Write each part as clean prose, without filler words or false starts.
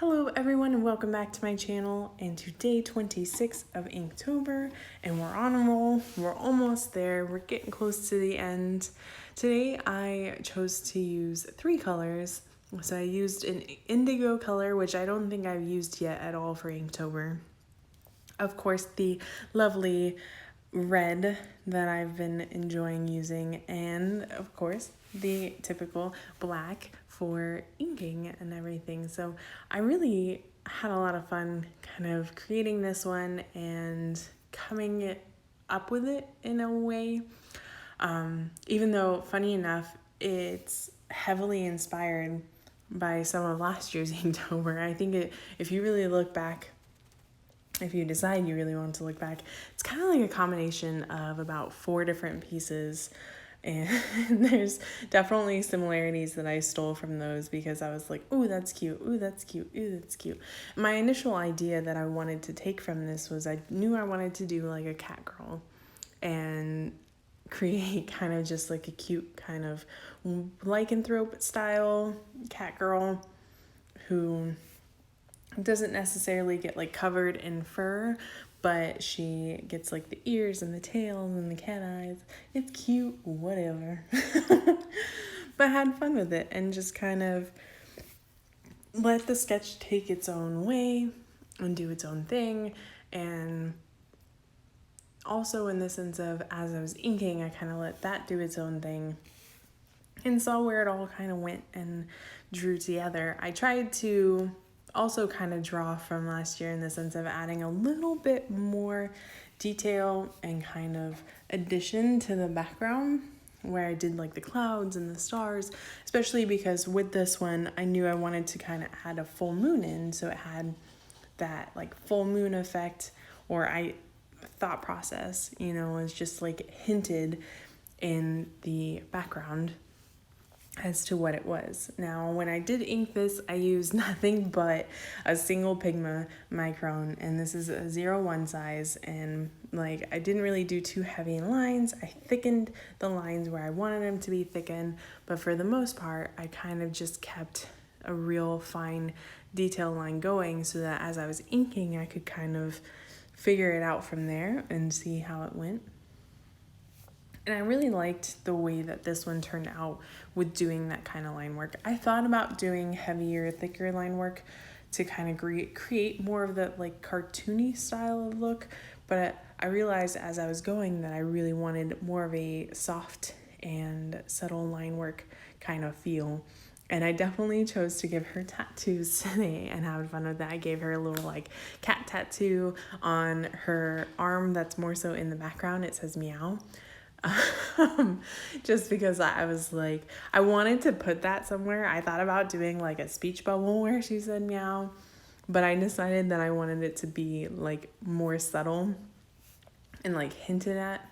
Hello everyone and welcome back to my channel and to day 26 of Inktober, and we're on a roll. We're almost there. We're getting close to the end. Today I chose to use three colors. So I used an indigo color, which I don't think I've used yet at all for Inktober. Of course, the lovely red that I've been enjoying using, and of course the typical black for inking and everything. So I really had a lot of fun kind of creating this one and coming up with it in a way. Even though, funny enough, it's heavily inspired by some of last year's Inktober. I think if you really look back, if you decide you really want to look back, it's kind of like a combination of about 4 different pieces. And there's definitely similarities that I stole from those because I was like, ooh, that's cute. Ooh, that's cute. Ooh, that's cute. My initial idea that I wanted to take from this was I knew I wanted to do like a cat girl and create kind of just like a cute kind of lycanthrope style cat girl who doesn't necessarily get like covered in fur, but she gets like the ears and the tail and the cat eyes. It's cute, whatever. But had fun with it and just kind of let the sketch take its own way and do its own thing. And also in the sense of, as I was inking, I kind of let that do its own thing and saw where it all kind of went and drew together. I tried to also kind of draw from last year in the sense of adding a little bit more detail and kind of addition to the background where I did like the clouds and the stars, especially because with this one I knew I wanted to kind of add a full moon in, so it had that like full moon effect, or I thought process, was just like hinted in the background as to what it was. Now, when I did ink this, I used nothing but a single Pigma Micron, and this is a 01 size, and like I didn't really do too heavy lines. I thickened the lines where I wanted them to be thickened, but for the most part, I kind of just kept a real fine detail line going so that as I was inking, I could kind of figure it out from there and see how it went. And I really liked the way that this one turned out with doing that kind of line work. I thought about doing heavier, thicker line work to kind of create more of the like cartoony style of look, but I realized as I was going that I really wanted more of a soft and subtle line work kind of feel. And I definitely chose to give her tattoos today and have fun with that. I gave her a little like cat tattoo on her arm that's more so in the background. It says meow. Just because I was like, I wanted to put that somewhere. I thought about doing like a speech bubble where she said meow, but I decided that I wanted it to be like more subtle and like hinted at.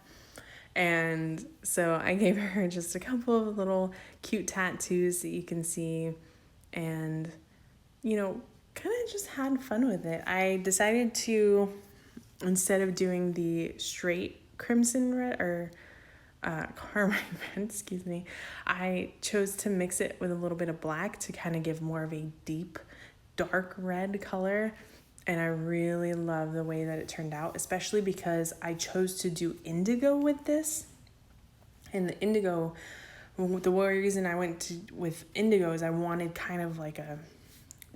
And so I gave her just a couple of little cute tattoos that you can see, and kind of just had fun with it. I decided to, instead of doing the straight crimson red or carmine red, I chose to mix it with a little bit of black to kind of give more of a deep, dark red color. And I really love the way that it turned out, especially because I chose to do indigo with this. And the indigo, the reason I went with indigo is I wanted kind of like a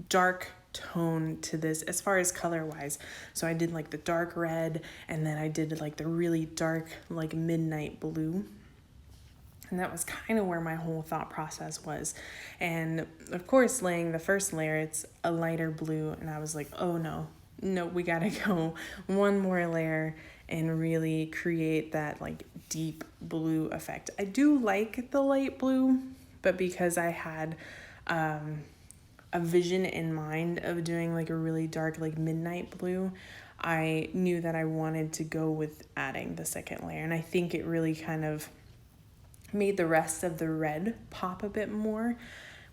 dark tone to this as far as color wise. So I did like the dark red, and then I did like the really dark like midnight blue, and that was kind of where my whole thought process was. And of course, laying the first layer, it's a lighter blue, and I was like, oh no, we gotta go one more layer and really create that like deep blue effect. I do like the light blue, but because I had a vision in mind of doing like a really dark like midnight blue, I knew that I wanted to go with adding the second layer, and I think it really kind of made the rest of the red pop a bit more,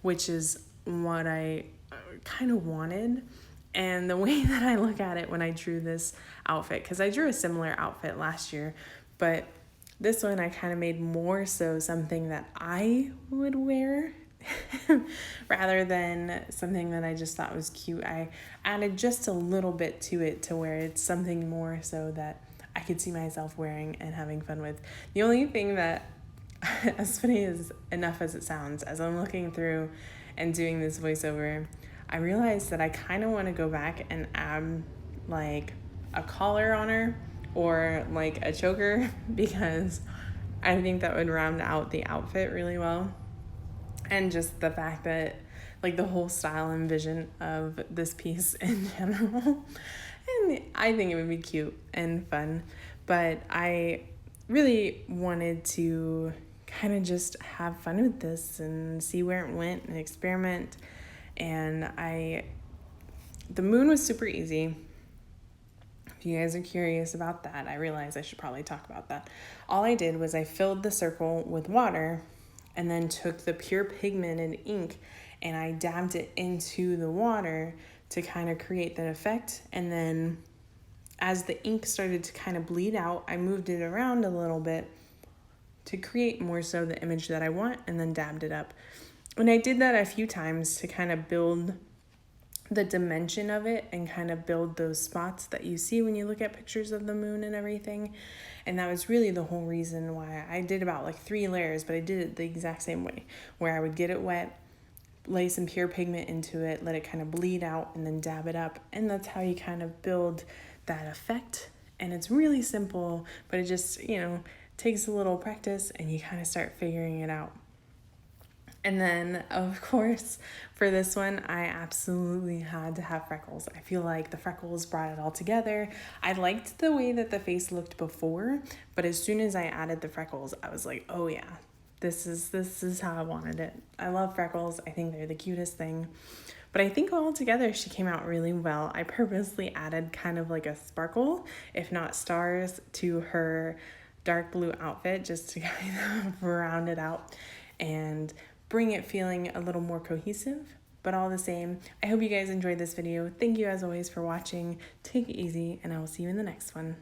which is what I kind of wanted. And the way that I look at it when I drew this outfit, because I drew a similar outfit last year, but this one I kind of made more so something that I would wear rather than something that I just thought was cute. I added just a little bit to it to where it's something more so that I could see myself wearing and having fun with. The only thing that, as funny as enough as it sounds, as I'm looking through and doing this voiceover, I realized that I kind of want to go back and add like a collar on her or like a choker because I think that would round out the outfit really well. And just the fact that like the whole style and vision of this piece in general. And I think it would be cute and fun. But I really wanted to kind of just have fun with this and see where it went and experiment. And the moon was super easy. If you guys are curious about that, I realize I should probably talk about that. All I did was I filled the circle with water and then took the pure pigment and ink and I dabbed it into the water to kind of create that effect. And then as the ink started to kind of bleed out, I moved it around a little bit to create more so the image that I want and then dabbed it up. And I did that a few times to kind of build the dimension of it and kind of build those spots that you see when you look at pictures of the moon and everything. And that was really the whole reason why I did about like 3 layers, but I did it the exact same way, where I would get it wet, lay some pure pigment into it, let it kind of bleed out, and then dab it up. And that's how you kind of build that effect. And it's really simple, but it just, takes a little practice and you kind of start figuring it out. And then, of course, for this one, I absolutely had to have freckles. I feel like the freckles brought it all together. I liked the way that the face looked before, but as soon as I added the freckles, I was like, oh yeah, this is how I wanted it. I love freckles. I think they're the cutest thing. But I think all together she came out really well. I purposely added kind of like a sparkle, if not stars, to her dark blue outfit just to kind of round it out and bring it feeling a little more cohesive, but all the same. I hope you guys enjoyed this video. Thank you as always for watching. Take it easy, and I will see you in the next one.